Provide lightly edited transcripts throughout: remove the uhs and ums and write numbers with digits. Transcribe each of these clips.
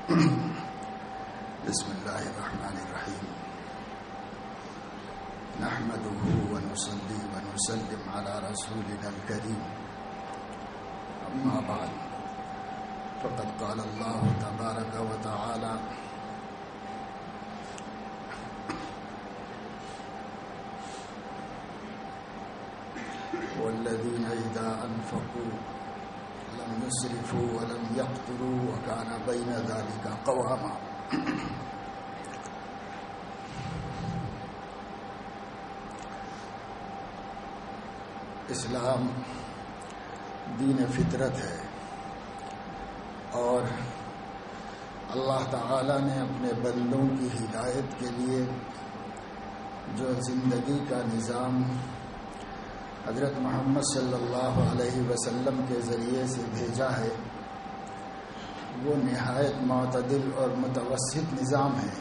بسم اللہ الرحمن الرحیم نحمده ونصلي ونسلم على رسولنا الكريم اما بعد فقد قال الله تبارك وتعالى والذين إذا أنفقوا لم يسرفوا ولم يقتروا وكان بين ذلك قواما. اسلام دین فطرت ہے اور اللہ تعالی نے اپنے بندوں کی ہدایت کے لیے جو زندگی کا نظام حضرت محمد صلی اللہ علیہ وسلم کے ذریعے سے بھیجا ہے وہ نہایت معتدل اور متوسط نظام ہے.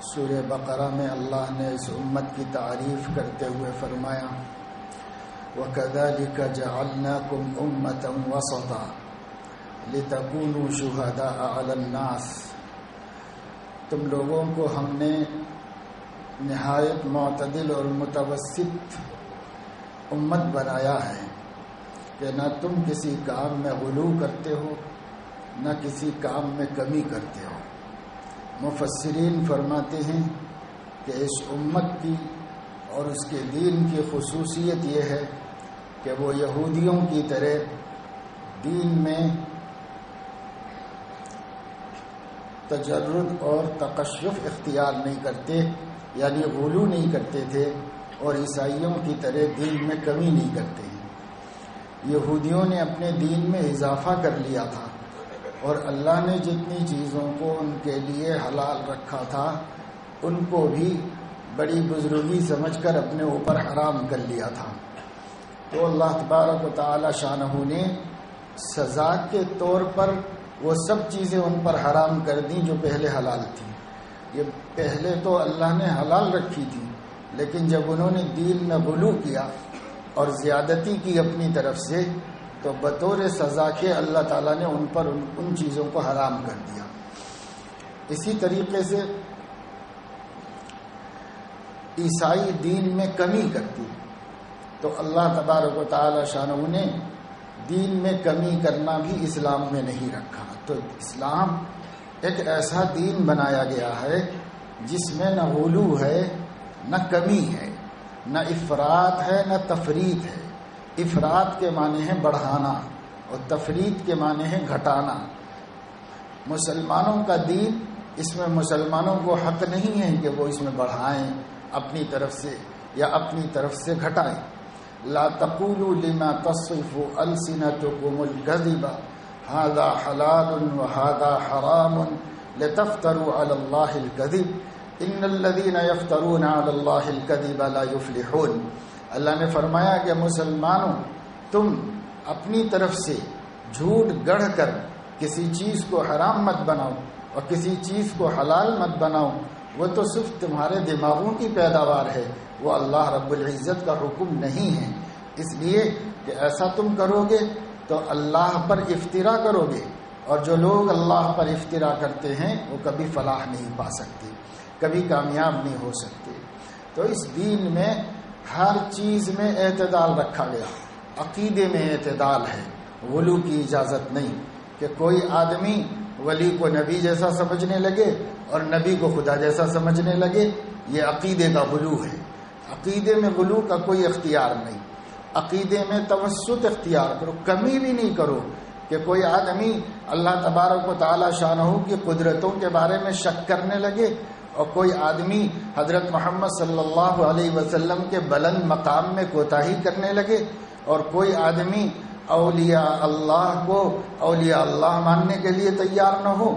سورہ بقرہ میں اللہ نے اس امت کی تعریف کرتے ہوئے فرمایا وَكَذَلِكَ جَعَلْنَاكُمْ أُمَّةً وَسَطًا لِتَكُونُوا شُهَدَاءَ عَلَى النَّاسِ. تم لوگوں کو ہم نے نہایت معتدل اور متوسط امت بنایا ہے کہ نہ تم کسی کام میں غلو کرتے ہو نہ کسی کام میں کمی کرتے ہو. مفسرین فرماتے ہیں کہ اس امت کی اور اس کے دین کی خصوصیت یہ ہے کہ وہ یہودیوں کی طرح دین میں تجرد اور تقشف اختیار نہیں کرتے، یعنی غلو نہیں کرتے تھے، اور عیسائیوں کی طرح دین میں کمی نہیں کرتے ہیں. یہودیوں نے اپنے دین میں اضافہ کر لیا تھا اور اللہ نے جتنی چیزوں کو ان کے لیے حلال رکھا تھا ان کو بھی بڑی بزرگی سمجھ کر اپنے اوپر حرام کر لیا تھا. تو اللہ تبارک و تعالی شانہ نے سزا کے طور پر وہ سب چیزیں ان پر حرام کر دیں جو پہلے حلال تھیں. یہ پہلے تو اللہ نے حلال رکھی تھی، لیکن جب انہوں نے دین میں غلو کیا اور زیادتی کی اپنی طرف سے تو بطور سزا کے اللہ تعالیٰ نے ان پر ان چیزوں کو حرام کر دیا. اسی طریقے سے عیسائی دین میں کمی کرتی تو اللہ تبارک و تعالی شانہ نے دین میں کمی کرنا بھی اسلام میں نہیں رکھا. تو اسلام ایک ایسا دین بنایا گیا ہے جس میں نہ غلو ہے نہ کمی ہے، نہ افراط ہے نہ تفریط ہے. افراط کے معنی ہے بڑھانا اور تفریط کے معنی ہے گھٹانا. مسلمانوں کا دین، اس میں مسلمانوں کو حق نہیں ہے کہ وہ اس میں بڑھائیں اپنی طرف سے یا اپنی طرف سے گھٹائیں. لا تقولوا لما تصف ألسنتكم الكذب هذا حلال وهذا حرام لتفتروا على الله الكذب ان الذين يفترون على الله الكذب لا يفلحون. اللہ نے فرمایا کہ مسلمانوں تم اپنی طرف سے جھوٹ گڑھ کر کسی چیز کو حرام مت بناؤ اور کسی چیز کو حلال مت بناؤ. وہ تو صرف تمہارے دماغوں کی پیداوار ہے، وہ اللہ رب العزت کا حکم نہیں ہے. اس لیے کہ ایسا تم کرو گے تو اللہ پر افطرا کرو گے، اور جو لوگ اللہ پر افطرا کرتے ہیں وہ کبھی فلاح نہیں پا سکتے، کبھی کامیاب نہیں ہو سکتے. تو اس دین میں ہر چیز میں اعتدال رکھا گیا. عقیدے میں اعتدال ہے، غلو کی اجازت نہیں کہ کوئی آدمی ولی کو نبی جیسا سمجھنے لگے اور نبی کو خدا جیسا سمجھنے لگے. یہ عقیدے کا غلو ہے. عقیدے میں غلو کا کوئی اختیار نہیں. عقیدے میں توسط اختیار کرو، کمی بھی نہیں کرو کہ کوئی آدمی اللہ تبارک و تعالی شانہ کی قدرتوں کے بارے میں شک کرنے لگے اور کوئی آدمی حضرت محمد صلی اللہ علیہ وسلم کے بلند مقام میں کوتاہی کرنے لگے اور کوئی آدمی اولیاء اللہ کو اولیاء اللہ ماننے کے لیے تیار نہ ہو.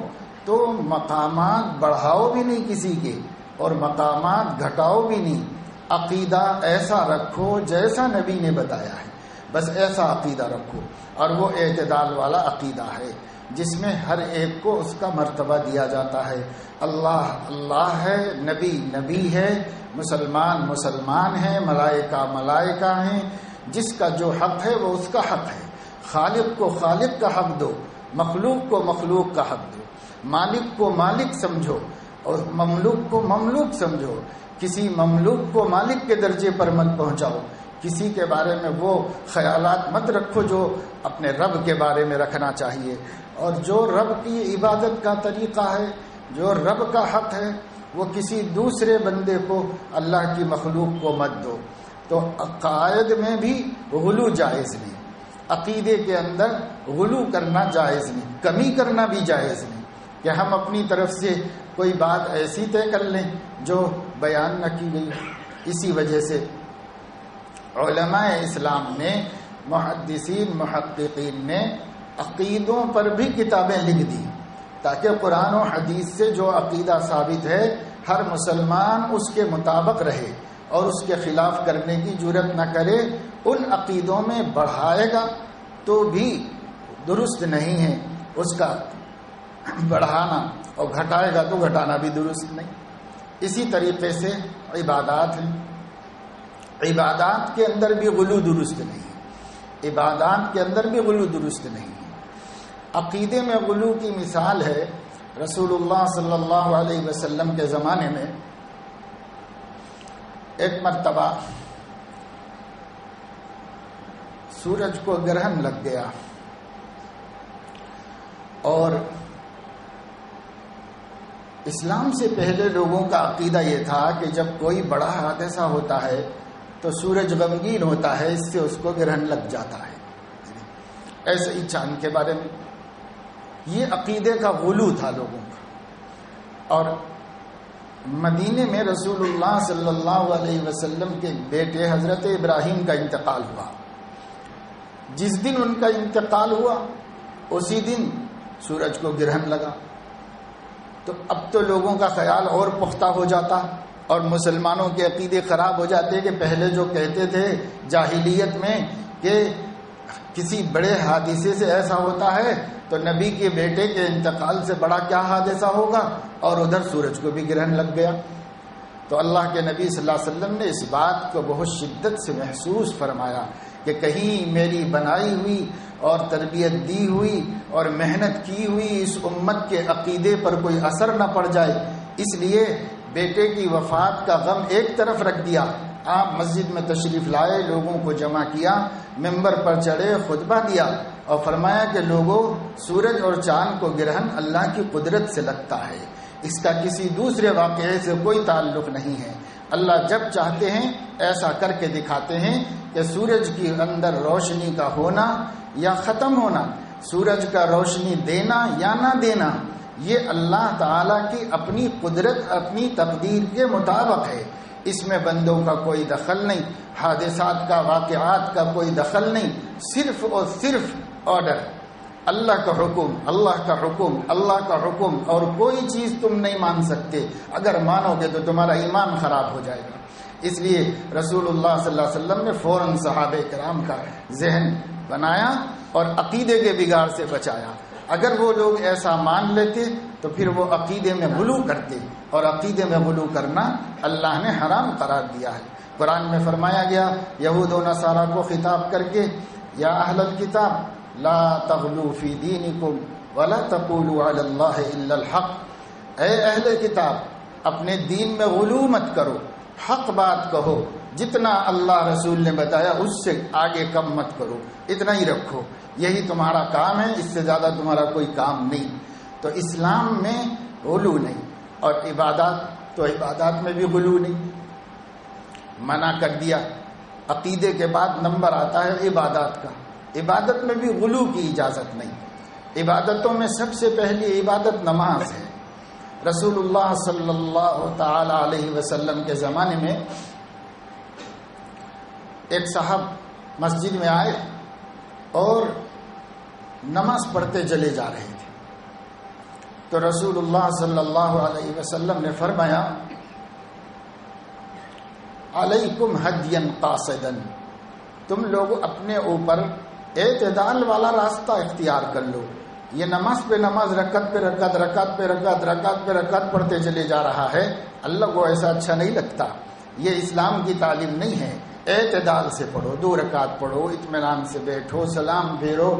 تو مقامات بڑھاؤ بھی نہیں کسی کے اور مقامات گھٹاؤ بھی نہیں. عقیدہ ایسا رکھو جیسا نبی نے بتایا ہے، بس ایسا عقیدہ رکھو، اور وہ اعتدال والا عقیدہ ہے جس میں ہر ایک کو اس کا مرتبہ دیا جاتا ہے. اللہ اللہ ہے، نبی نبی ہے، مسلمان مسلمان ہیں، ملائکہ ملائکہ ہیں. جس کا جو حق ہے وہ اس کا حق ہے. خالق کو خالق کا حق دو مخلوق کو مخلوق کا حق دو، مالک کو مالک سمجھو اور مملوک کو مملوک سمجھو، کسی مملوک کو مالک کے درجے پر مت پہنچاؤ، کسی کے بارے میں وہ خیالات مت رکھو جو اپنے رب کے بارے میں رکھنا چاہیے، اور جو رب کی عبادت کا طریقہ ہے، جو رب کا حق ہے، وہ کسی دوسرے بندے کو، اللہ کی مخلوق کو مت دو۔ تو عقائد میں بھی غلو جائز نہیں، عقیدے کے اندر غلو کرنا جائز نہیں، کمی کرنا بھی جائز نہیں کہ ہم اپنی طرف سے کوئی بات ایسی طے کر لیں جو بیان نہ کی گئی۔ اسی وجہ سے علماء اسلام نے، محدثین محققین نے عقیدوں پر بھی کتابیں لکھ دی تاکہ قرآن و حدیث سے جو عقیدہ ثابت ہے ہر مسلمان اس کے مطابق رہے اور اس کے خلاف کرنے کی جرات نہ کرے۔ ان عقیدوں میں بڑھائے گا تو بھی درست نہیں ہے اس کا بڑھانا، اور گھٹائے گا تو گھٹانا بھی درست نہیں۔ اسی طریقے سے عبادات ہیں، عبادات کے اندر بھی غلو درست نہیں ہے، عبادات کے اندر بھی غلو درست نہیں ہے۔ عقیدے میں غلو کی مثال ہے، رسول اللہ صلی اللہ علیہ وسلم کے زمانے میں ایک مرتبہ سورج کو گرہن لگ گیا، اور اسلام سے پہلے لوگوں کا عقیدہ یہ تھا کہ جب کوئی بڑا حادثہ ہوتا ہے تو سورج غمگین ہوتا ہے، اس سے اس کو گرہن لگ جاتا ہے۔ ایسے ہی چاند کے بارے میں یہ عقیدے کا غلو تھا لوگوں کا۔ اور مدینے میں رسول اللہ صلی اللہ علیہ وسلم کے بیٹے حضرت ابراہیم کا انتقال ہوا۔ جس دن ان کا انتقال ہوا اسی دن سورج کو گرہن لگا، تو اب تو لوگوں کا خیال اور پختہ ہو جاتا اور مسلمانوں کے عقیدے خراب ہو جاتے کہ پہلے جو کہتے تھے جاہلیت میں کہ کسی بڑے حادثے سے ایسا ہوتا ہے تو نبی کے بیٹے کے انتقال سے بڑا کیا حادثہ ہوگا، اور ادھر سورج کو بھی گرہن لگ گیا۔ تو اللہ کے نبی صلی اللہ علیہ وسلم نے اس بات کو بہت شدت سے محسوس فرمایا کہ کہیں میری بنائی ہوئی اور تربیت دی ہوئی اور محنت کی ہوئی اس امت کے عقیدے پر کوئی اثر نہ پڑ جائے، اس لیے بیٹے کی وفات کا غم ایک طرف رکھ دیا، آپ مسجد میں تشریف لائے، لوگوں کو جمع کیا، ممبر پر چڑھے، خطبہ دیا اور فرمایا کہ لوگوں، سورج اور چاند کو گرہن اللہ کی قدرت سے لگتا ہے، اس کا کسی دوسرے واقعے سے کوئی تعلق نہیں ہے۔ اللہ جب چاہتے ہیں ایسا کر کے دکھاتے ہیں کہ سورج کے اندر روشنی کا ہونا یا ختم ہونا، سورج کا روشنی دینا یا نہ دینا، یہ اللہ تعالیٰ کی اپنی قدرت، اپنی تقدیر کے مطابق ہے، اس میں بندوں کا کوئی دخل نہیں، حادثات کا، واقعات کا کوئی دخل نہیں، صرف اور صرف آرڈر، اللہ کا حکم، اللہ کا حکم، اللہ کا حکم، اور کوئی چیز تم نہیں مان سکتے، اگر مانو گے تو تمہارا ایمان خراب ہو جائے گا۔ اس لیے رسول اللہ صلی اللہ علیہ وسلم نے فوراً صحابہ کرام کا ذہن بنایا اور عقیدے کے بگاڑ سے بچایا۔ اگر وہ لوگ ایسا مان لیتے تو پھر وہ عقیدے میں غلو کرتے، اور عقیدے میں غلو کرنا اللہ نے حرام قرار دیا ہے۔ قرآن میں فرمایا گیا یہود و نصارہ کو خطاب کر کے، یا اہل الکتاب لا تغلوا فی دینکم ولا تقولوا علی اللہ الا الحق، اے اہل کتاب اپنے دین میں غلو مت کرو، حق بات کہو، جتنا اللہ رسول نے بتایا اس سے آگے کم مت کرو، اتنا ہی رکھو، یہی تمہارا کام ہے، اس سے زیادہ تمہارا کوئی کام نہیں۔ تو اسلام میں غلو نہیں، اور عبادات تو عبادات میں بھی غلو نہیں، منع کر دیا۔ عقیدے کے بعد نمبر آتا ہے عبادات کا، عبادت میں بھی غلو کی اجازت نہیں۔ عبادتوں میں سب سے پہلی عبادت نماز ہے۔ رسول اللہ صلی اللہ تعالی علیہ وسلم کے زمانے میں ایک صاحب مسجد میں آئے اور نماز پڑھتے چلے جا رہے تھے، تو رسول اللہ صلی اللہ علیہ وسلم نے فرمایا علیکم ہدیا قاصدا، تم لوگ اپنے اوپر اعتدال والا راستہ اختیار کر لو، یہ نماز پہ نماز، رکعت پہ رکعت، رکعت پہ رکعت، رکعت پہ رکعت پڑھتے چلے جا رہا ہے، اللہ کو ایسا اچھا نہیں لگتا، یہ اسلام کی تعلیم نہیں ہے۔ اعتدال سے پڑھو، 2 رکعت پڑھو، اطمینان سے بیٹھو، سلام پھیرو،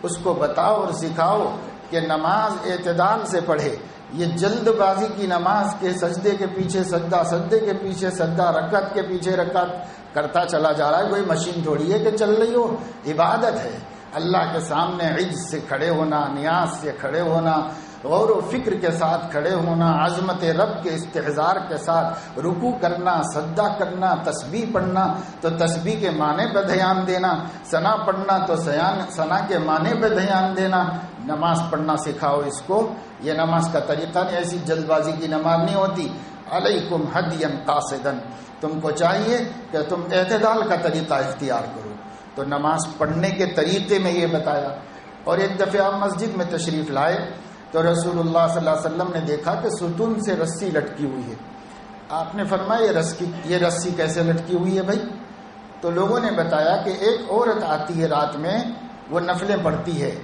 اس کو بتاؤ اور سکھاؤ کہ نماز اعتدال سے پڑھے. یہ جلد بازی کی نماز کے سجدے کے پیچھے سجدہ، سجدے کے پیچھے سجدہ، رکعت کے پیچھے رکعت کرتا چلا جا رہا ہے. کوئی مشین تھوڑی ہے کہ چل رہی ہو. عبادت ہے اللہ کے سامنے عجز سے کھڑے ہونا، نیاز سے کھڑے ہونا، غور و فکر کے ساتھ کھڑے ہونا، عظمت رب کے استحضار کے ساتھ رکوع کرنا، سجدہ کرنا، تسبیح پڑھنا تو تسبیح کے معنی پہ دھیان دینا، ثنا پڑھنا تو ثنا کے معنی پہ دھیان دینا. نماز پڑھنا سکھاؤ اس کو. یہ نماز کا طریقہ نہیں، ایسی جلد بازی کی نماز نہیں ہوتی. علیکم ہدیا قاصدا، تم کو چاہیے کہ تم اعتدال کا طریقہ اختیار کرو. تو نماز پڑھنے کے طریقے میں یہ بتایا. اور ایک دفعہ آپ مسجد میں تشریف لائے تو رسول اللہ صلی اللہ علیہ وسلم نے دیکھا کہ ستون سے رسی لٹکی ہوئی ہے. آپ نے فرمایا یہ رسی کیسے لٹکی ہوئی ہے بھائی؟ تو لوگوں نے بتایا کہ ایک عورت آتی ہے رات میں، وہ نفلیں پڑھتی ہے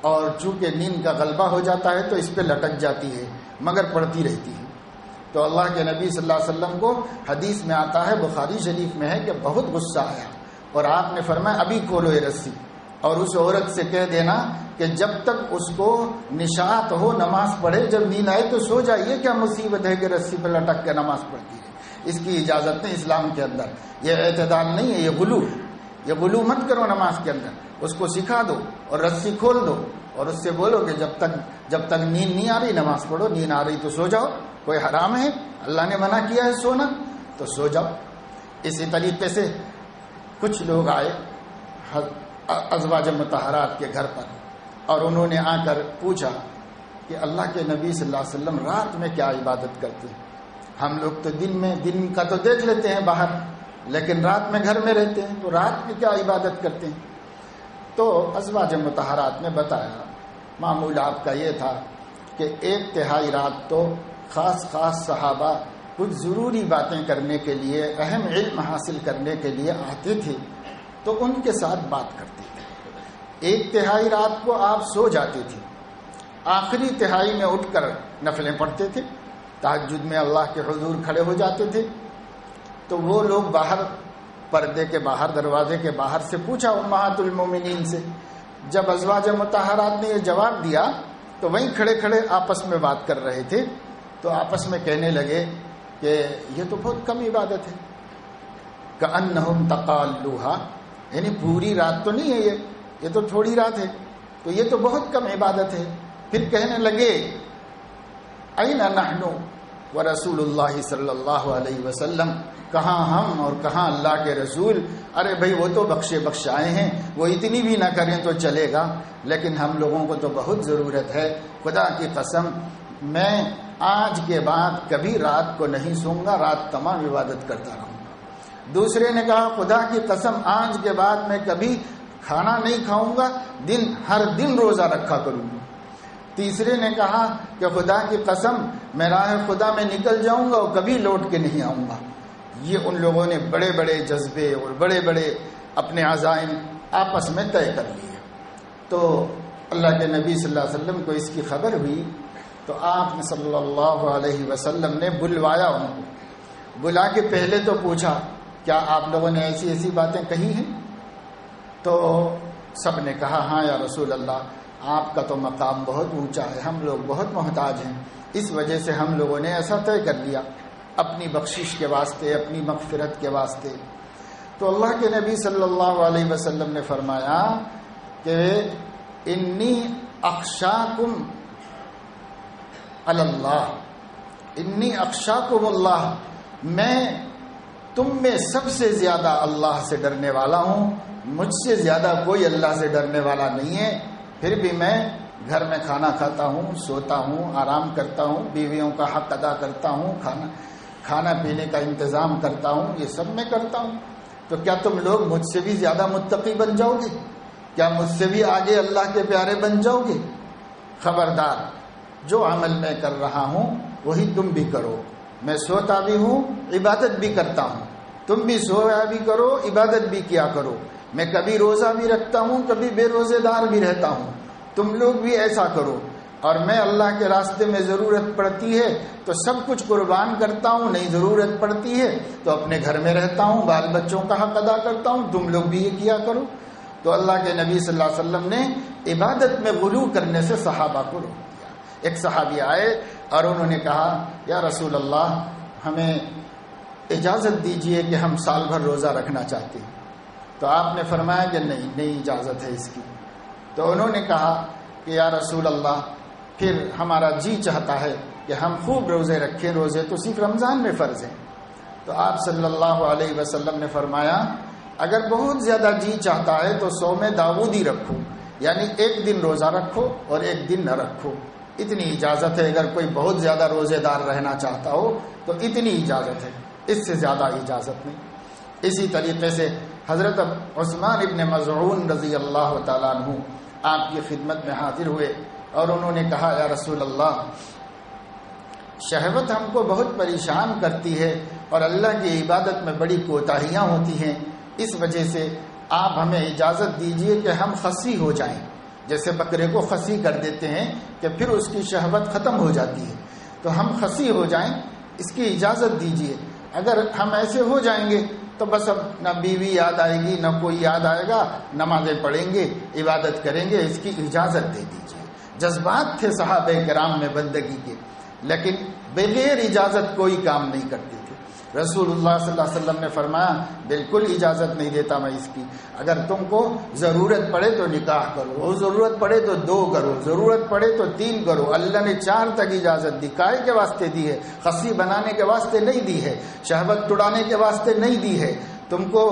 اور چونکہ نیند کا غلبہ ہو جاتا ہے تو اس پہ لٹک جاتی ہے مگر پڑھتی رہتی ہے. تو اللہ کے نبی صلی اللہ علیہ وسلم کو حدیث میں آتا ہے، بخاری شریف میں ہے، کہ بہت غصہ آیا اور آپ نے فرمایا ابھی کھولو یہ رسی اور اس عورت سے کہہ دینا کہ جب تک اس کو نشاط ہو نماز پڑھے، جب نیند آئے تو سو جائیے. کیا مصیبت ہے کہ رسی پہ لٹک کے نماز پڑھتی ہے؟ اس کی اجازت نہیں اسلام کے اندر. یہ اعتدال نہیں ہے، یہ غلو مت کرو نماز کے اندر. اس کو سکھا دو اور رسی کھول دو اور اس سے بولو کہ جب تک نیند نہیں آ رہی نماز پڑھو، نیند آ رہی تو سو جاؤ. کوئی حرام ہے؟ اللہ نے منع کیا ہے سونا تو سو جاؤ. اسی طریقے سے کچھ لوگ آئے ازواج مطہرات کے گھر پر اور انہوں نے آ کر پوچھا کہ اللہ کے نبی صلی اللہ علیہ وسلم رات میں کیا عبادت کرتے ہیں؟ ہم لوگ تو دن کا تو دیکھ لیتے ہیں باہر، لیکن رات میں گھر میں رہتے ہیں، تو رات میں کیا عبادت کرتے ہیں؟ تو ازواج مطہرات نے بتایا معمول آپ کا یہ تھا کہ 1/3 رات تو خاص صحابہ کچھ ضروری باتیں کرنے کے لیے، اہم علم حاصل کرنے کے لیے آتے تھے تو ان کے ساتھ بات کرتے تھے. 1/3 رات کو آپ سو جاتے تھے، آخری تہائی میں اٹھ کر نفلیں پڑھتے تھے، تہجد میں اللہ کے حضور کھڑے ہو جاتے تھے. تو وہ لوگ باہر پردے کے باہر، دروازے کے باہر سے پوچھا امہات المومنین سے. جب ازواج مطہرات نے یہ جواب دیا تو وہیں کھڑے کھڑے آپس میں بات کر رہے تھے. تو آپس میں کہنے لگے کہ یہ تو بہت کم عبادت ہے. کأنہم تقالوہا، یعنی پوری رات تو نہیں ہے، یہ تو تھوڑی رات ہے، تو یہ تو بہت کم عبادت ہے. پھر کہنے لگے این نحن ورسول اللہ صلی اللہ علیہ وسلم، کہاں ہم اور کہاں اللہ کے رسول؟ ارے بھائی وہ تو بخشے بخشائے ہیں، وہ اتنی بھی نہ کریں تو چلے گا، لیکن ہم لوگوں کو تو بہت ضرورت ہے. خدا کی قسم میں آج کے بعد کبھی رات کو نہیں سوں گا، رات تمام عبادت کرتا رہوں گا. دوسرے نے کہا خدا کی قسم آج کے بعد میں کبھی کھانا نہیں کھاؤں گا، ہر دن روزہ رکھا کروں گا. تیسرے نے کہا کہ خدا کی قسم میں راہ خدا میں نکل جاؤں گا اور کبھی لوٹ کے نہیں آؤں گا. یہ ان لوگوں نے بڑے بڑے جذبے اور بڑے بڑے اپنے عزائم آپس میں طے کر لیے. تو اللہ کے نبی صلی اللہ علیہ وسلم کو اس کی خبر ہوئی تو آپ نے صلی اللہ علیہ وسلم نے بلوایا. ان کو بلا کے پہلے تو پوچھا کیا آپ لوگوں نے ایسی ایسی باتیں کہی ہیں؟ تو سب نے کہا ہاں یا رسول اللہ، آپ کا تو مقام بہت اونچا ہے، ہم لوگ بہت محتاج ہیں، اس وجہ سے ہم لوگوں نے ایسا طے کر لیا اپنی بخشش کے واسطے، اپنی مغفرت کے واسطے. تو اللہ کے نبی صلی اللہ علیہ وسلم نے فرمایا کہ انی اخشاکم اللہ، انی اخشاکم اللہ، میں تم میں سب سے زیادہ اللہ سے ڈرنے والا ہوں، مجھ سے زیادہ کوئی اللہ سے ڈرنے والا نہیں ہے. پھر بھی میں گھر میں کھانا کھاتا ہوں، سوتا ہوں، آرام کرتا ہوں، بیویوں کا حق ادا کرتا ہوں، کھانا پینے کا انتظام کرتا ہوں، یہ سب میں کرتا ہوں. تو کیا تم لوگ مجھ سے بھی زیادہ متقی بن جاؤ گے؟ کیا مجھ سے بھی آگے اللہ کے پیارے بن جاؤ گے؟ خبردار، جو عمل میں کر رہا ہوں وہی تم بھی کرو. میں سوتا بھی ہوں، عبادت بھی کرتا ہوں، تم بھی سویا بھی کرو، عبادت بھی کیا کرو. میں کبھی روزہ بھی رکھتا ہوں، کبھی بے روزے دار بھی رہتا ہوں، تم لوگ بھی ایسا کرو. اور میں اللہ کے راستے میں ضرورت پڑتی ہے تو سب کچھ قربان کرتا ہوں، نہیں ضرورت پڑتی ہے تو اپنے گھر میں رہتا ہوں، بال بچوں کا حق ادا کرتا ہوں، تم لوگ بھی یہ کیا کرو. تو اللہ کے نبی صلی اللہ علیہ وسلم نے عبادت میں غلو کرنے سے صحابہ کو روک دیا۔ ایک صحابی آئے اور انہوں نے کہا یا رسول اللہ ہمیں اجازت دیجئے کہ ہم سال بھر روزہ رکھنا چاہتے ہیں۔ تو آپ نے فرمایا کہ نہیں اجازت ہے اس کی۔ تو انہوں نے کہا کہ یا رسول اللہ پھر ہمارا جی چاہتا ہے کہ ہم خوب روزے رکھیں، روزے تو صرف رمضان میں فرض ہیں۔ تو آپ صلی اللہ علیہ وسلم نے فرمایا اگر بہت زیادہ جی چاہتا ہے تو صوم داؤدی رکھو، یعنی ایک دن روزہ رکھو اور ایک دن نہ رکھو، اتنی اجازت ہے۔ اگر کوئی بہت زیادہ روزے دار رہنا چاہتا ہو تو اتنی اجازت ہے، اس سے زیادہ اجازت نہیں۔ اسی طریقے سے حضرت عثمان ابن مظعون رضی اللہ تعالیٰ عنہ آپ کی خدمت میں حاضر ہوئے اور انہوں نے کہا یا رسول اللہ شہوت ہم کو بہت پریشان کرتی ہے اور اللہ کی عبادت میں بڑی کوتاہیاں ہوتی ہیں، اس وجہ سے آپ ہمیں اجازت دیجئے کہ ہم خصی ہو جائیں، جیسے بکرے کو خصی کر دیتے ہیں کہ پھر اس کی شہوت ختم ہو جاتی ہے، تو ہم خصی ہو جائیں، اس کی اجازت دیجئے۔ اگر ہم ایسے ہو جائیں گے تو بس اب نہ بیوی یاد آئے گی، نہ کوئی یاد آئے گا، نمازیں پڑھیں گے، عبادت کریں گے، اس کی اجازت دے دیجئے۔ جذبات تھے صحابہ کرام میں بندگی کے، لیکن بغیر اجازت کوئی کام نہیں کرتے تھے۔ رسول اللہ صلی اللہ علیہ وسلم نے فرمایا بالکل اجازت نہیں دیتا میں اس کی، اگر تم کو ضرورت پڑے تو نکاح کرو، اور ضرورت پڑے تو 2 کرو، ضرورت پڑے تو 3 کرو۔ اللہ نے 4 تک اجازت دی، کائے کے واسطے دی ہے، خصی بنانے کے واسطے نہیں دی ہے، شہوت چھڑانے کے واسطے نہیں دی ہے۔ تم کو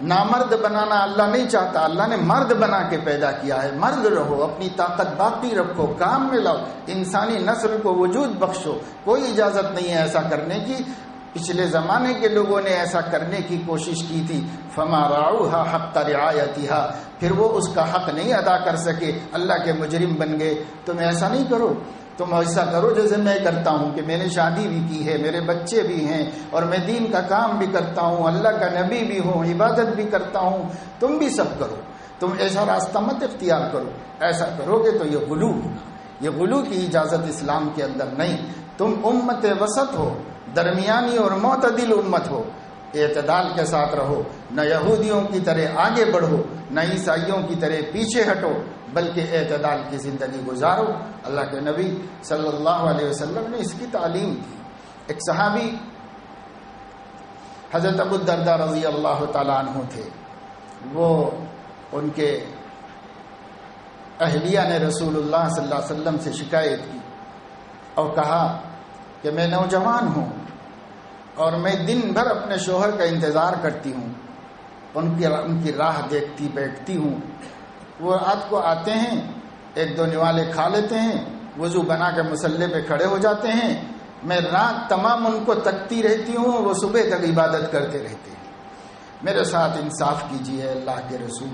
نامرد بنانا اللہ نہیں چاہتا، اللہ نے مرد بنا کے پیدا کیا ہے۔ مرد رہو، اپنی طاقت باقی رکھو، کام میں لاؤ، انسانی نسل کو وجود بخشو۔ کوئی اجازت نہیں ہے ایسا کرنے کی۔ پچھلے زمانے کے لوگوں نے ایسا کرنے کی کوشش کی تھی، فما رعوها حق رعایتها، پھر وہ اس کا حق نہیں ادا کر سکے، اللہ کے مجرم بن گئے۔ تم ایسا نہیں کرو، تم ایسا کرو جیسے میں کرتا ہوں کہ میں نے شادی بھی کی ہے، میرے بچے بھی ہیں اور میں دین کا کام بھی کرتا ہوں، اللہ کا نبی بھی ہوں، عبادت بھی کرتا ہوں، تم بھی سب کرو۔ تم ایسا راستہ مت اختیار کرو، ایسا کرو گے تو یہ غلو ہوگا۔ یہ غلو کی اجازت اسلام کے اندر نہیں۔ تم امت وسط ہو، درمیانی اور معتدل امت ہو، اعتدال کے ساتھ رہو، نہ یہودیوں کی طرح آگے بڑھو، نہ عیسائیوں کی طرح پیچھے ہٹو، بلکہ اعتدال کی زندگی گزارو۔ اللہ کے نبی صلی اللہ علیہ وسلم نے اس کی تعلیم دی۔ ایک صحابی حضرت ابو الدرداء رضی اللہ تعالیٰ عنہ تھے، وہ ان کے اہلیہ نے رسول اللہ صلی اللہ علیہ وسلم سے شکایت کی اور کہا کہ میں نوجوان ہوں اور میں دن بھر اپنے شوہر کا انتظار کرتی ہوں، ان کی راہ دیکھتی بیٹھتی ہوں۔ وہ رات کو آتے ہیں، 1-2 نوالے کھا لیتے ہیں، وضو بنا کے مصلی پہ کھڑے ہو جاتے ہیں، میں رات تمام ان کو تکتی رہتی ہوں، وہ صبح تک عبادت کرتے رہتے ہیں۔ میرے ساتھ انصاف کیجیے اللہ کے رسول۔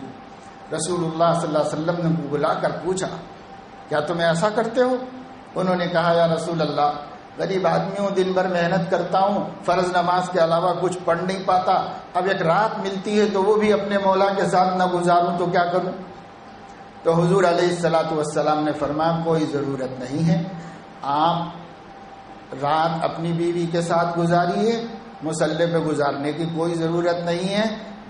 رسول اللہ صلی اللہ علیہ وسلم نے بلا کر پوچھا کیا تم ایسا کرتے ہو؟ انہوں نے کہا یا رسول اللہ غریب آدمی ہوں، دن بھر محنت کرتا ہوں، فرض نماز کے علاوہ کچھ پڑھ نہیں پاتا، اب ایک رات ملتی ہے تو وہ بھی اپنے مولا کے ساتھ نہ گزاروں تو کیا کروں؟ تو حضور علیہ الصلوۃ والسلام نے فرمایا کوئی ضرورت نہیں ہے، آپ رات اپنی بیوی کے ساتھ گزاریے، مصلی پہ گزارنے کی کوئی ضرورت نہیں ہے،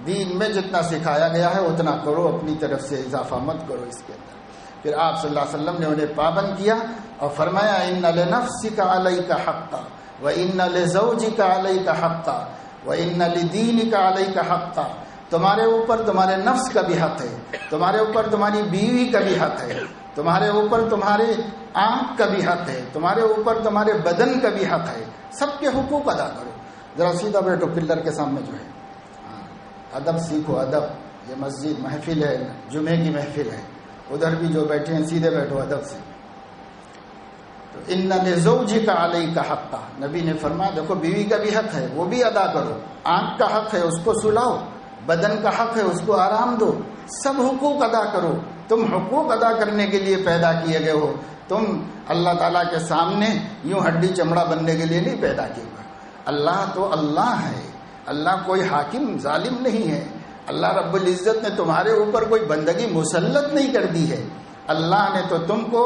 دین میں جتنا سکھایا گیا ہے اتنا کرو، اپنی طرف سے اضافہ مت کرو اس کے اندر۔ پھر آپ صلی اللہ علیہ وسلم نے انہیں پابند کیا اور فرمایا ان لنفسک علیک حقا وان لزوجک علیک حقا وان لدینک علیک حقا، تمہارے اوپر تمہارے نفس کا بھی حق ہے، تمہارے اوپر تمہاری بیوی کا بھی حق ہے، تمہارے اوپر تمہارے آنکھ کا بھی حق ہے، تمہارے اوپر تمہارے بدن کا بھی حق ہے، سب کے حقوق ادا کرو۔ ذرا سیدھا بیٹھو پلر کے سامنے جو ہے، ادب سیکھو، ادب۔ یہ مسجد محفل ہے، جمعے کی محفل ہے، ادھر بھی جو بیٹھے ہیں سیدھے بیٹھو ادب سے۔ تو ان لزوجک علیک حقا، نبی نے فرمایا دیکھو بیوی کا بھی حق ہے، وہ بھی ادا کرو، آنکھ کا حق ہے اس کو سلاؤ، بدن کا حق ہے اس کو آرام دو، سب حقوق ادا کرو۔ تم حقوق ادا کرنے کے لیے پیدا کیے گئے ہو، تم اللہ تعالیٰ کے سامنے یوں ہڈی چمڑا بننے کے لیے نہیں پیدا کیے گئے۔ اللہ تو اللہ ہے، اللہ کوئی حاکم ظالم نہیں ہے، اللہ رب العزت نے تمہارے اوپر کوئی بندگی مسلط نہیں کر دی ہے، اللہ نے تو تم کو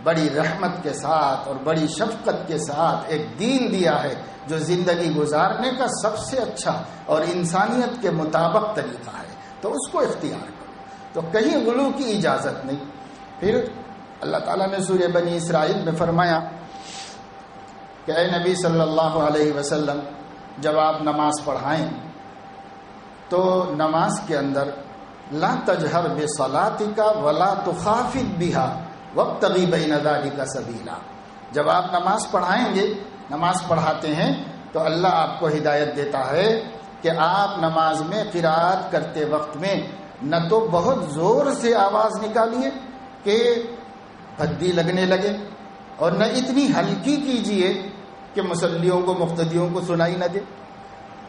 بڑی رحمت کے ساتھ اور بڑی شفقت کے ساتھ ایک دین دیا ہے جو زندگی گزارنے کا سب سے اچھا اور انسانیت کے مطابق طریقہ ہے، تو اس کو اختیار کرو۔ تو کہیں غلو کی اجازت نہیں۔ پھر اللہ تعالیٰ نے سورہ بنی اسرائیل میں فرمایا کہ اے نبی صلی اللہ علیہ وسلم جب آپ نماز پڑھائیں تو نماز کے اندر لا تجہر بصلاتک ولا تخافت بها وابتغ بین ذلک سبیلا، جب آپ نماز پڑھائیں گے، نماز پڑھاتے ہیں تو اللہ آپ کو ہدایت دیتا ہے کہ آپ نماز میں قرات کرتے وقت میں نہ تو بہت زور سے آواز نکالیے کہ بھدی لگنے لگے، اور نہ اتنی ہلکی کیجیے کہ مصلیوں کو مقتدیوں کو سنائی نہ دے۔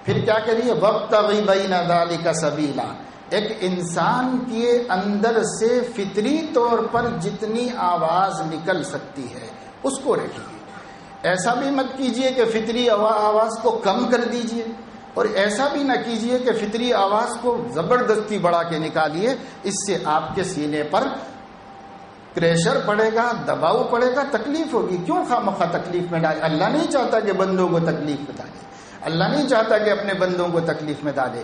پھر کیا کریے؟ وابتغ بین ذلک سبیلا، ایک انسان کے اندر سے فطری طور پر جتنی آواز نکل سکتی ہے اس کو رکھیے، ایسا بھی مت کیجیے کہ فطری آواز کو کم کر دیجیے، اور ایسا بھی نہ کیجیے کہ فطری آواز کو زبردستی بڑھا کے نکالیے، اس سے آپ کے سینے پر پریشر پڑے گا، دباؤ پڑے گا، تکلیف ہوگی۔ کیوں خواہ تکلیف میں ڈالے؟ اللہ نہیں چاہتا کہ بندوں کو تکلیف میں ڈالے، اللہ نہیں چاہتا کہ اپنے بندوں کو تکلیف میں ڈالے۔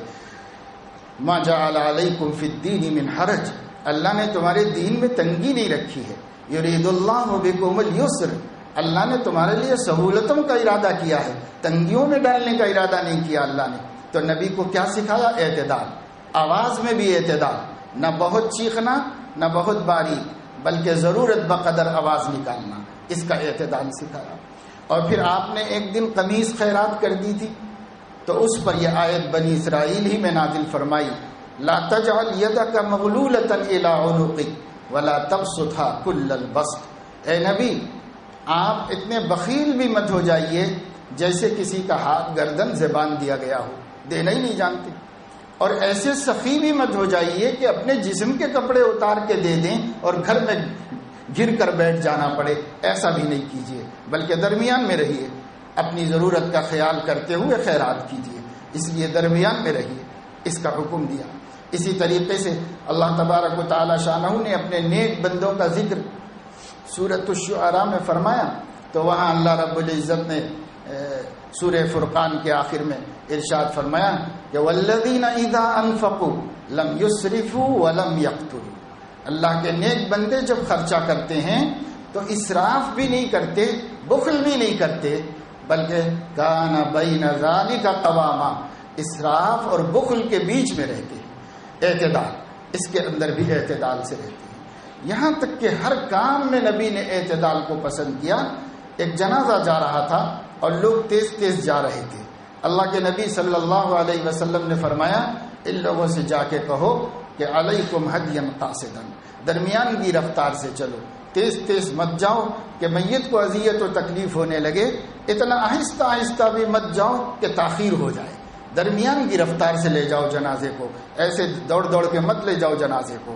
ما جعل علیکم فی الدین من حرج، اللہ نے تمہارے دین میں تنگی نہیں رکھی ہے۔ یرید اللہ بکم اليسر، اللہ نے تمہارے لیے سہولتوں کا ارادہ کیا ہے، تنگیوں میں ڈالنے کا ارادہ نہیں کیا اللہ نے۔ تو نبی کو کیا سکھایا؟ اعتدال، آواز میں بھی اعتدال، نہ بہت چیخنا نہ بہت باریک، بلکہ ضرورت بقدر آواز نکالنا، اس کا اعتدال سکھایا۔ اور پھر آپ نے ایک دن قمیص خیرات کر دی تھی تو اس پر یہ آیت بنی اسرائیل ہی میں نازل فرمائی، لا تجعل یدک مغلولۃ الی عنقک ولا تبسطها کل البسط، اے نبی آپ اتنے بخیل بھی مت ہو جائیے جیسے کسی کا ہاتھ گردن سے باندھ دیا گیا ہو، دینا ہی نہیں جانتے، اور ایسے سخی بھی مت ہو جائیے کہ اپنے جسم کے کپڑے اتار کے دے دیں اور گھر میں گر کر بیٹھ جانا پڑے، ایسا بھی نہیں کیجیے، بلکہ درمیان میں رہیے، اپنی ضرورت کا خیال کرتے ہوئے خیرات کیجیے، اس لیے درمیان میں رہیے، اس کا حکم دیا۔ اسی طریقے سے اللہ تبارک و تعالی شانہ نے اپنے نیک بندوں کا ذکر سورۃ الشعراء میں فرمایا، تو وہاں اللہ رب العزت نے سورہ فرقان کے آخر میں ارشاد فرمایا کہ والذین اذا انفقوا لم یسرفوا ولم یقتروا، اللہ کے نیک بندے جب خرچہ کرتے ہیں تو اسراف بھی نہیں کرتے، بخل بھی نہیں کرتے، بلکہ کان بین ذلک قواما، اسراف اور بخل کے بیچ میں رہتے ہیں، اعتدال، اس کے اندر بھی اعتدال سے رہتے ہیں۔ یہاں تک کہ ہر کام میں نبی نے اعتدال کو پسند کیا۔ ایک جنازہ جا رہا تھا اور لوگ تیز تیز جا رہے تھے، اللہ کے نبی صلی اللہ علیہ وسلم نے فرمایا ان لوگوں سے جا کے کہو کہ علیکم ہدیا قاصدا، درمیان کی رفتار سے چلو، تیز تیز مت جاؤ کہ میت کو اذیت و تکلیف ہونے لگے، اتنا آہستہ آہستہ بھی مت جاؤ کہ تاخیر ہو جائے، درمیان کی رفتار سے لے جاؤ جنازے کو، ایسے دوڑ دوڑ کے مت لے جاؤ جنازے کو۔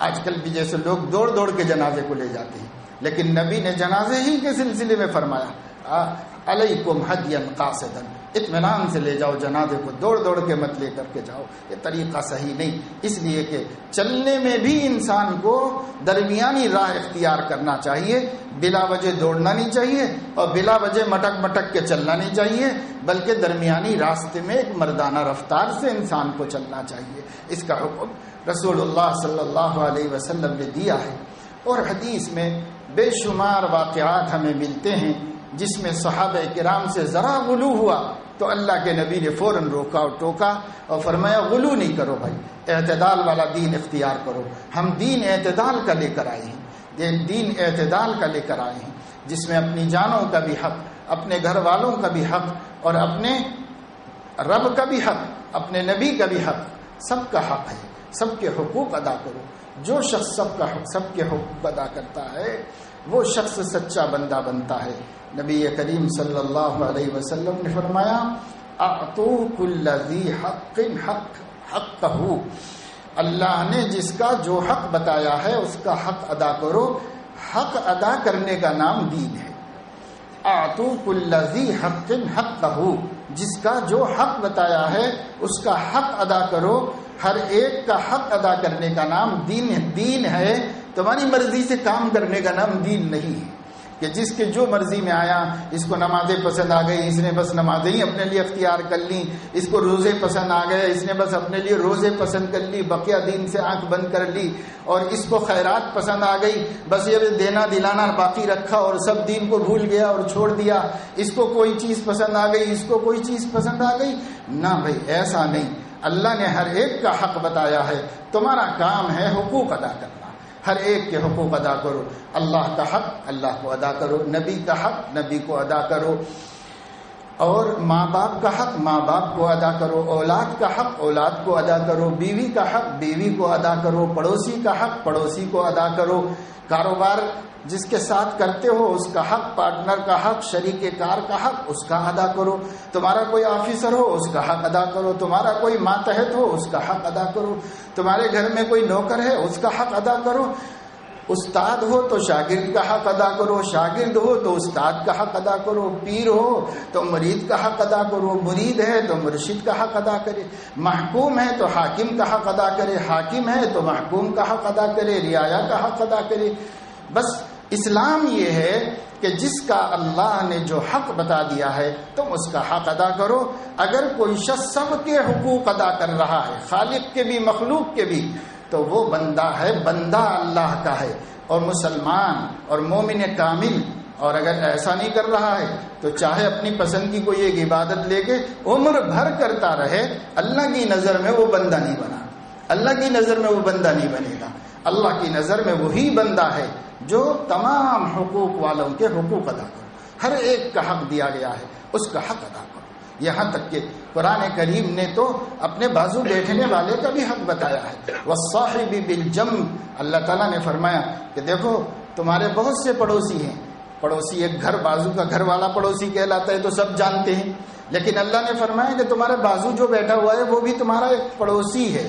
آج کل بھی جیسے لوگ دوڑ دوڑ کے جنازے کو لے جاتے ہیں، لیکن نبی نے جنازے ہی کے سلسلے میں فرمایا علیکم ہدیا قاصدا، اطمینان سے لے جاؤ جنازے کو، دوڑ دوڑ کے مت لے کر کے جاؤ، یہ طریقہ صحیح نہیں۔ اس لیے کہ چلنے میں بھی انسان کو درمیانی راہ اختیار کرنا چاہیے، بلا وجہ دوڑنا نہیں چاہیے اور بلا وجہ مٹک مٹک کے چلنا نہیں چاہیے، بلکہ درمیانی راستے میں ایک مردانہ رفتار سے انسان کو چلنا چاہیے۔ اس کا حکم رسول اللہ صلی اللہ علیہ وسلم نے دیا ہے، اور حدیث میں بے شمار واقعات ہمیں ملتے ہیں جس میں صحابہ کرام سے ذرا غلو ہوا تو اللہ کے نبی نے فوراً روکا اور ٹوکا اور فرمایا غلو نہیں کرو بھائی، اعتدال والا دین اختیار کرو۔ ہم دین اعتدال کا لے کر آئے ہیں، دین اعتدال کا لے کر آئے ہیں، جس میں اپنی جانوں کا بھی حق، اپنے گھر والوں کا بھی حق، اور اپنے رب کا بھی حق، اپنے نبی کا بھی حق، سب کا حق ہے، سب کے حقوق ادا کرو۔ جو شخص سب کے حقوق ادا کرتا ہے وہ شخص سچا بندہ بنتا ہے۔ نبی کریم صلی اللہ علیہ وسلم نے فرمایا اعطوا کل ذی حق حقہ، اللہ نے جس کا جو حق بتایا ہے اس کا حق ادا کرو، حق ادا کرنے کا نام دین ہے۔ اعطوا کل ذی حق حقہ، جس کا جو حق بتایا ہے اس کا حق ادا کرو، ہر ایک کا حق ادا کرنے کا نام دین ہے۔ تمہاری مرضی سے کام کرنے کا نام دین نہیں ہے، کہ جس کے جو مرضی میں آیا، اس کو نمازیں پسند آ گئی، اس نے بس نمازیں ہی اپنے لیے اختیار کر لی، اس کو روزے پسند آ گئے، اس نے بس اپنے لیے روزے پسند کر لی، بقیہ دین سے آنکھ بند کر لی، اور اس کو خیرات پسند آ گئی، بس یہ دینا دلانا باقی رکھا اور سب دین کو بھول گیا اور چھوڑ دیا، اس کو کوئی چیز پسند آ گئی، اس کو کوئی چیز پسند آ گئی۔ نہ بھائی، ایسا نہیں، اللہ نے ہر ایک کا حق بتایا ہے، تمہارا کام ہے حقوق ادا کرنا، ہر ایک کے حقوق ادا کرو، اللہ کا حق اللہ کو ادا کرو، نبی کا حق نبی کو ادا کرو، اور ماں باپ کا حق ماں باپ کو ادا کرو، اولاد کا حق اولاد کو ادا کرو، بیوی کا حق بیوی کو ادا کرو، پڑوسی کا حق پڑوسی کو ادا کرو، کاروبار جس کے ساتھ کرتے ہو اس کا حق، پارٹنر کا حق، شریک کار کا حق اس کا ادا کرو، تمہارا کوئی آفیسر ہو اس کا حق ادا کرو، تمہارا کوئی ماتحت ہو اس کا حق ادا کرو، تمہارے گھر میں کوئی نوکر ہے اس کا حق ادا کرو، استاد ہو تو شاگرد کا حق ادا کرو، شاگرد ہو تو استاد کا حق ادا کرو، پیر ہو تو مرید کا حق ادا کرو، مرید ہے تو مرشد کا حق ادا کرے، محکوم ہے تو حاکم کا حق ادا کرے، حاکم ہے تو محکوم کا حق ادا کرے، رعایا کا حق ادا کرے۔ بس اسلام یہ ہے کہ جس کا اللہ نے جو حق بتا دیا ہے تم اس کا حق ادا کرو۔ اگر کوئی شخص سب کے حقوق ادا کر رہا ہے، خالق کے بھی مخلوق کے بھی، تو وہ بندہ ہے، بندہ اللہ کا ہے اور مسلمان اور مومن کامل۔ اور اگر ایسا نہیں کر رہا ہے تو چاہے اپنی پسند کی کوئی ایک عبادت لے کے عمر بھر کرتا رہے، اللہ کی نظر میں وہ بندہ نہیں بنا، اللہ کی نظر میں وہ بندہ نہیں بنے گا۔ اللہ کی نظر میں وہی بندہ ہے جو تمام حقوق والوں کے حقوق ادا کرو، ہر ایک کا حق دیا گیا ہے، اس کا حق ادا کرو۔ یہاں تک کہ قرآن کریم نے تو اپنے بازو بیٹھنے والے کا بھی حق بتایا ہے، والصاحب بالجنب۔ اللہ تعالیٰ نے فرمایا کہ دیکھو تمہارے بہت سے پڑوسی ہیں، پڑوسی ایک گھر بازو کا گھر والا پڑوسی کہلاتا ہے تو سب جانتے ہیں، لیکن اللہ نے فرمایا کہ تمہارے بازو جو بیٹھا ہوا ہے وہ بھی تمہارا ایک پڑوسی ہے،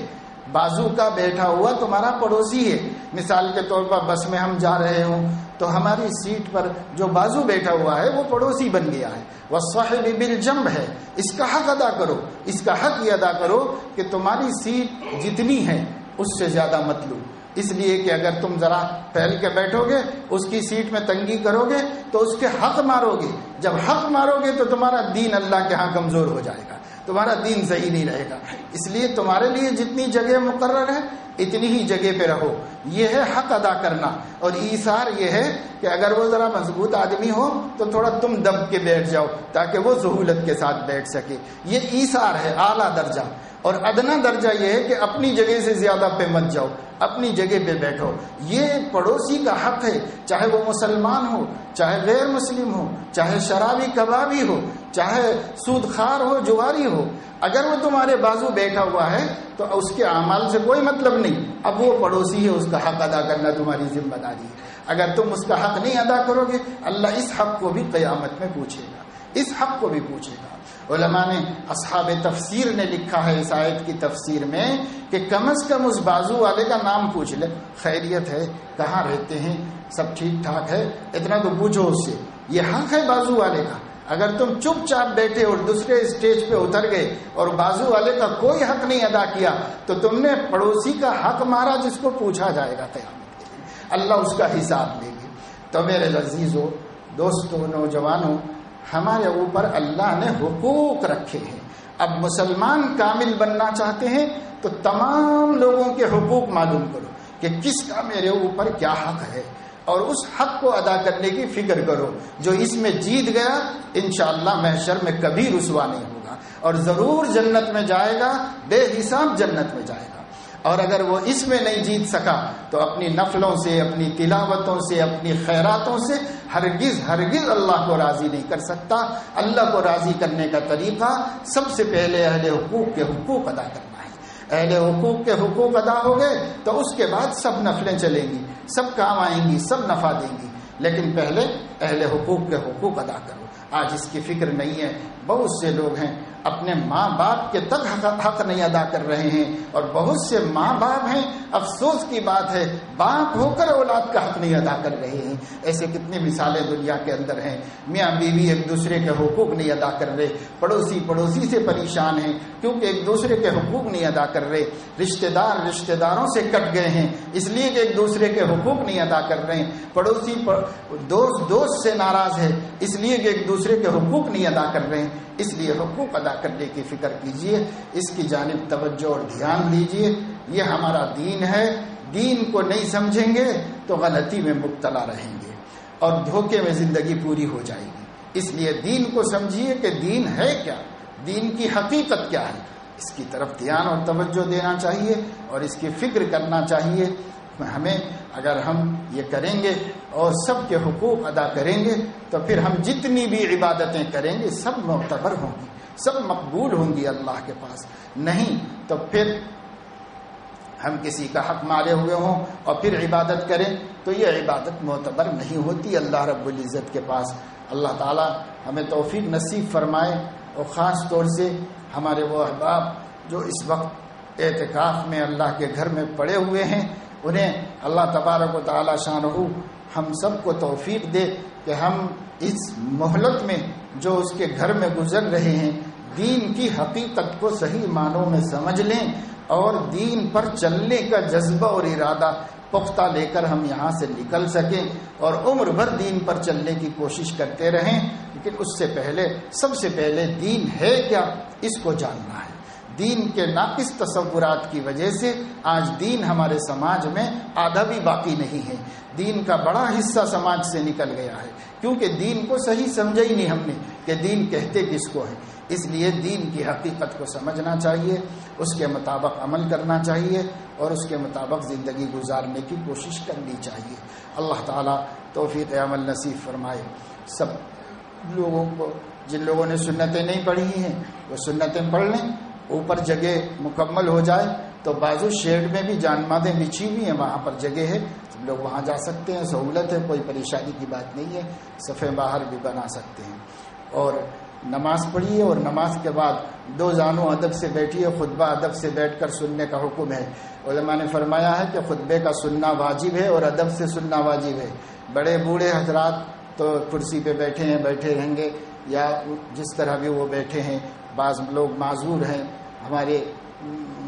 بازو کا بیٹھا ہوا تمہارا پڑوسی ہے۔ مثال کے طور پر بس میں ہم جا رہے ہوں تو ہماری سیٹ پر جو بازو بیٹھا ہوا ہے وہ پڑوسی بن گیا ہے، والصاحب بالجنب ہے، اس کا حق ادا کرو، اس کا حق یہ ادا کرو کہ تمہاری سیٹ جتنی ہے اس سے زیادہ مت لو، اس لیے کہ اگر تم ذرا پھیل کے بیٹھو گے اس کی سیٹ میں تنگی کرو گے تو اس کے حق مارو گے، جب حق مارو گے تو تمہارا دین اللہ کے ہاں کمزور ہو جائے گا، تمہارا دین صحیح نہیں رہے گا۔ اس لیے تمہارے لیے جتنی جگہ مقرر ہے اتنی ہی جگہ پہ رہو، یہ ہے حق ادا کرنا۔ اور ایثار یہ ہے کہ اگر وہ ذرا مضبوط آدمی ہو تو تھوڑا تم دب کے بیٹھ جاؤ تاکہ وہ سہولت کے ساتھ بیٹھ سکے، یہ ایثار ہے اعلیٰ درجہ۔ اور ادنا درجہ یہ ہے کہ اپنی جگہ سے زیادہ پہ مت جاؤ، اپنی جگہ پہ بیٹھو، یہ پڑوسی کا حق ہے، چاہے وہ مسلمان ہو، چاہے غیر مسلم ہو، چاہے شرابی کبابی ہو، چاہے سود خار ہو، جواری ہو، اگر وہ تمہارے بازو بیٹھا ہوا ہے تو اس کے اعمال سے کوئی مطلب نہیں، اب وہ پڑوسی ہے، اس کا حق ادا کرنا تمہاری ذمہ داری ہے۔ اگر تم اس کا حق نہیں ادا کرو گے اللہ اس حق کو بھی قیامت میں پوچھے گا، اس حق کو بھی پوچھے گا۔ علماء نے، اصحاب تفسیر نے لکھا ہے اس آیت کی تفسیر میں کہ کم از کم اس بازو والے کا نام پوچھ لے، خیریت ہے، کہاں رہتے ہیں، سب ٹھیک ٹھاک ہے، اتنا تو پوچھو اس سے، یہ حق ہے بازو والے کا۔ اگر تم چپ چاپ بیٹھے اور دوسرے اسٹیج پہ اتر گئے اور بازو والے کا کوئی حق نہیں ادا کیا تو تم نے پڑوسی کا حق مارا جس کو پوچھا جائے گا قیامت کے دن، اللہ اس کا حساب لے گے۔ تو میرے عزیزو، دوستو، نوجوانوں، ہمارے اوپر اللہ نے حقوق رکھے ہیں۔ اب مسلمان کامل بننا چاہتے ہیں تو تمام لوگوں کے حقوق معلوم کرو کہ کس کا میرے اوپر کیا حق ہے، اور اس حق کو ادا کرنے کی فکر کرو۔ جو اس میں جیت گیا انشاءاللہ محشر میں کبھی رسوا نہیں ہوگا اور ضرور جنت میں جائے گا، بے حساب جنت میں جائے گا۔ اور اگر وہ اس میں نہیں جیت سکا تو اپنی نفلوں سے، اپنی تلاوتوں سے، اپنی خیراتوں سے ہرگز ہرگز اللہ کو راضی نہیں کر سکتا۔ اللہ کو راضی کرنے کا طریقہ سب سے پہلے اہل حقوق کے حقوق ادا کرنا ہے۔ اہل حقوق کے حقوق ادا ہو گئے تو اس کے بعد سب نفلیں چلیں گی، سب کام آئیں گی، سب نفع دیں گی، لیکن پہلے اہل حقوق کے حقوق ادا کرو۔ آج اس کی فکر نہیں ہے، بہت سے لوگ ہیں اپنے ماں باپ کے تک حق نہیں ادا کر رہے ہیں، اور بہت سے ماں باپ ہیں، افسوس کی بات ہے، باپ ہو کر اولاد کا حق نہیں ادا کر رہے ہیں۔ ایسے کتنی مثالیں دنیا کے اندر ہیں۔ میاں بیوی ایک دوسرے کے حقوق نہیں ادا کر رہے، پڑوسی سے پریشان ہیں کیونکہ ایک دوسرے کے حقوق نہیں ادا کر رہے، رشتہ داروں سے کٹ گئے ہیں اس لیے کہ ایک دوسرے کے حقوق نہیں ادا کر رہے ہیں، پڑوسی دوست سے ناراض ہے اس لیے کہ ایک دوسرے کے حقوق نہیں ادا کر رہے ہیں۔ اس لیے حقوق ادا کرنے کی فکر کیجئے، اس کی جانب توجہ اور دھیان دیجئے۔ یہ ہمارا دین ہے، دین کو نہیں سمجھیں گے تو غلطی میں مبتلا رہیں گے اور دھوکے میں زندگی پوری ہو جائے گی۔ اس لیے دین کو سمجھیے کہ دین ہے کیا، دین کی حقیقت کیا ہے، اس کی طرف دھیان اور توجہ دینا چاہیے اور اس کی فکر کرنا چاہیے۔ ہمیں اگر ہم یہ کریں گے اور سب کے حقوق ادا کریں گے تو پھر ہم جتنی بھی عبادتیں کریں گے سب معتبر ہوں گی، سب مقبول ہوں گی اللہ کے پاس۔ نہیں تو پھر ہم کسی کا حق مارے ہوئے ہوں اور پھر عبادت کریں تو یہ عبادت معتبر نہیں ہوتی اللہ رب العزت کے پاس۔ اللہ تعالی ہمیں توفیق نصیب فرمائے، اور خاص طور سے ہمارے وہ احباب جو اس وقت اعتکاف میں اللہ کے گھر میں پڑے ہوئے ہیں، انہیں اللہ تبارک و تعالی شانہ ہم سب کو توفیق دے کہ ہم اس مہلت میں جو اس کے گھر میں گزر رہے ہیں دین کی حقیقت کو صحیح معنوں میں سمجھ لیں اور دین پر چلنے کا جذبہ اور ارادہ پختہ لے کر ہم یہاں سے نکل سکیں اور عمر بھر دین پر چلنے کی کوشش کرتے رہیں۔ لیکن اس سے پہلے سب سے پہلے دین ہے کیا، اس کو جاننا ہے۔ دین کے ناقص تصورات کی وجہ سے آج دین ہمارے سماج میں آدھا بھی باقی نہیں ہے، دین کا بڑا حصہ سماج سے نکل گیا ہے، کیونکہ دین کو صحیح سمجھا ہی نہیں ہم نے کہ دین کہتے کس کو ہے۔ اس لیے دین کی حقیقت کو سمجھنا چاہیے، اس کے مطابق عمل کرنا چاہیے اور اس کے مطابق زندگی گزارنے کی کوشش کرنی چاہیے۔ اللہ تعالیٰ توفیق عمل نصیب فرمائے۔ سب لوگوں کو، جن لوگوں نے سنتیں نہیں پڑھی ہیں وہ سنتیں پڑھ لیں، اوپر جگہ مکمل ہو جائے تو بازو شیڈ میں بھی جانمازیں بچھی ہوئی ہیں، وہاں پر جگہ ہے، سب لوگ وہاں جا سکتے ہیں، سہولت ہے، کوئی پریشانی کی بات نہیں ہے، صفحے باہر بھی بنا سکتے ہیں۔ اور نماز پڑھیے اور نماز کے بعد دو زانوں ادب سے بیٹھیے، خطبہ ادب سے بیٹھ کر سننے کا حکم ہے۔ علماء نے فرمایا ہے کہ خطبے کا سننا واجب ہے اور ادب سے سننا واجب ہے۔ بڑے بوڑھے حضرات تو کرسی پہ بیٹھے ہیں، بیٹھے رہیں گے یا جس طرح بھی وہ بیٹھے ہیں، بعض لوگ معذور ہیں ہمارے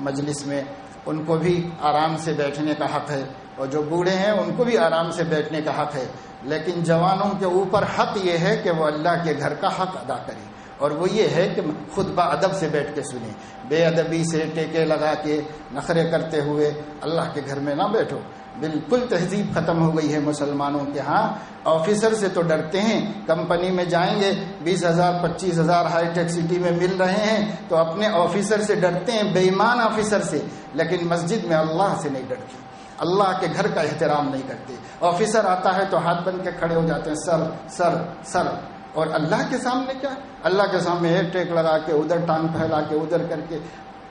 مجلس میں، ان کو بھی آرام سے بیٹھنے کا حق ہے، اور جو بوڑھے ہیں ان کو بھی آرام سے بیٹھنے کا حق ہے۔ لیکن جوانوں کے اوپر حق یہ ہے کہ وہ اللہ کے گھر کا حق ادا کریں، اور وہ یہ ہے کہ خطبہ ادب سے بیٹھ کے سنیں، بے ادبی سے ٹیکے لگا کے نخرے کرتے ہوئے اللہ کے گھر میں نہ بیٹھو۔ بالکل تہذیب ختم ہو گئی ہے مسلمانوں کے ہاں۔ آفیسر سے تو ڈرتے ہیں، کمپنی میں جائیں گے 20,000 25,000 ہائی ٹیک سٹی میں مل رہے ہیں تو اپنے آفیسر سے ڈرتے ہیں، بے ایمان آفیسر سے، لیکن مسجد میں اللہ سے نہیں ڈرتے، اللہ کے گھر کا احترام نہیں کرتے۔ آفیسر آتا ہے تو ہاتھ بن کے کھڑے ہو جاتے ہیں، سر سر سر، اور اللہ کے سامنے کیا؟ اللہ کے سامنے ایک ٹیک لگا کے ادھر ٹانگ پھیلا کے ادھر کر کے،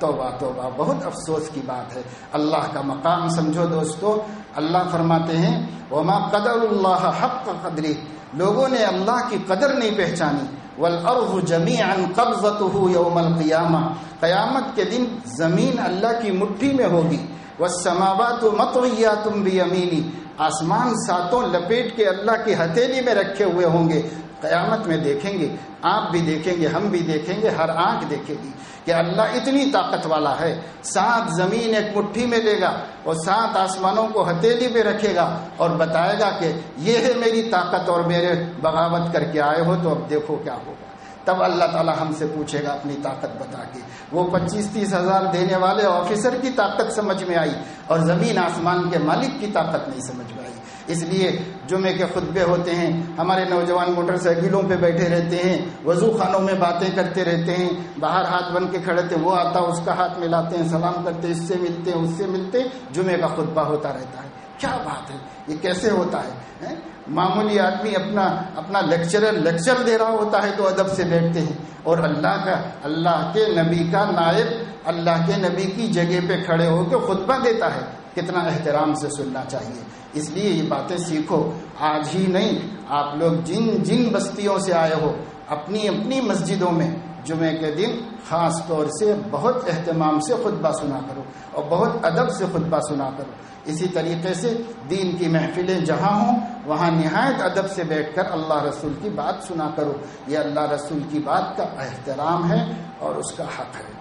توبہ توبہ، بہت افسوس کی بات ہے۔ اللہ کا مقام سمجھو دوستو۔ اللہ فرماتے ہیں وما قدر اللہ حق قدری، لوگوں نے اللہ کی قدر نہیں پہچانی۔ والارض جميعا قبضته یوم القیامہ، قیامت کے دن زمین اللہ کی مٹھی میں ہوگی۔ والسماوات مطویات بیمینی، آسمان ساتوں لپیٹ کے اللہ کی ہتھیلی میں رکھے ہوئے ہوں گے۔ قیامت میں دیکھیں گے، آپ بھی دیکھیں گے، ہم بھی دیکھیں گے، ہر آنکھ دیکھے گی کہ اللہ اتنی طاقت والا ہے، 7 زمین ایک مٹھی میں لے گا اور 7 آسمانوں کو ہتھیلی پہ رکھے گا اور بتائے گا کہ یہ ہے میری طاقت اور میرے بغاوت کر کے آئے ہو تو اب دیکھو کیا ہوگا۔ تب اللہ تعالی ہم سے پوچھے گا اپنی طاقت بتا کے۔ وہ 25-30 ہزار دینے والے آفیسر کی طاقت سمجھ میں آئی اور زمین آسمان کے مالک کی طاقت نہیں سمجھ میں آئی۔ اس لیے جمعے کے خطبے ہوتے ہیں، ہمارے نوجوان موٹر سائیکلوں پہ بیٹھے رہتے ہیں، وضو خانوں میں باتیں کرتے رہتے ہیں، باہر ہاتھ بن کے کھڑے تھے، وہ آتا اس کا ہاتھ ملاتے ہیں، سلام کرتے ہیں، اس سے ملتے ہیں، اس سے ملتے ہیں، جمعے کا خطبہ ہوتا رہتا ہے۔ کیا بات ہے، یہ کیسے ہوتا ہے؟ معمولی آدمی اپنا لیکچر دے رہا ہوتا ہے تو ادب سے بیٹھتے ہیں، اور اللہ کے نبی کا نائب اللہ کے نبی کی جگہ پہ کھڑے ہو کے خطبہ دیتا ہے، کتنا احترام سے سننا چاہیے۔ اس لیے یہ باتیں سیکھو، آج ہی نہیں، آپ لوگ جن بستیوں سے آئے ہو، اپنی مسجدوں میں جمعے کے دن خاص طور سے بہت اہتمام سے خطبہ سنا کرو اور بہت ادب سے خطبہ سنا کرو. اسی طریقے سے دین کی محفلیں جہاں ہوں وہاں نہایت ادب سے بیٹھ کر اللہ رسول کی بات سنا کرو. یہ اللہ رسول کی بات کا احترام ہے اور اس کا حق ہے.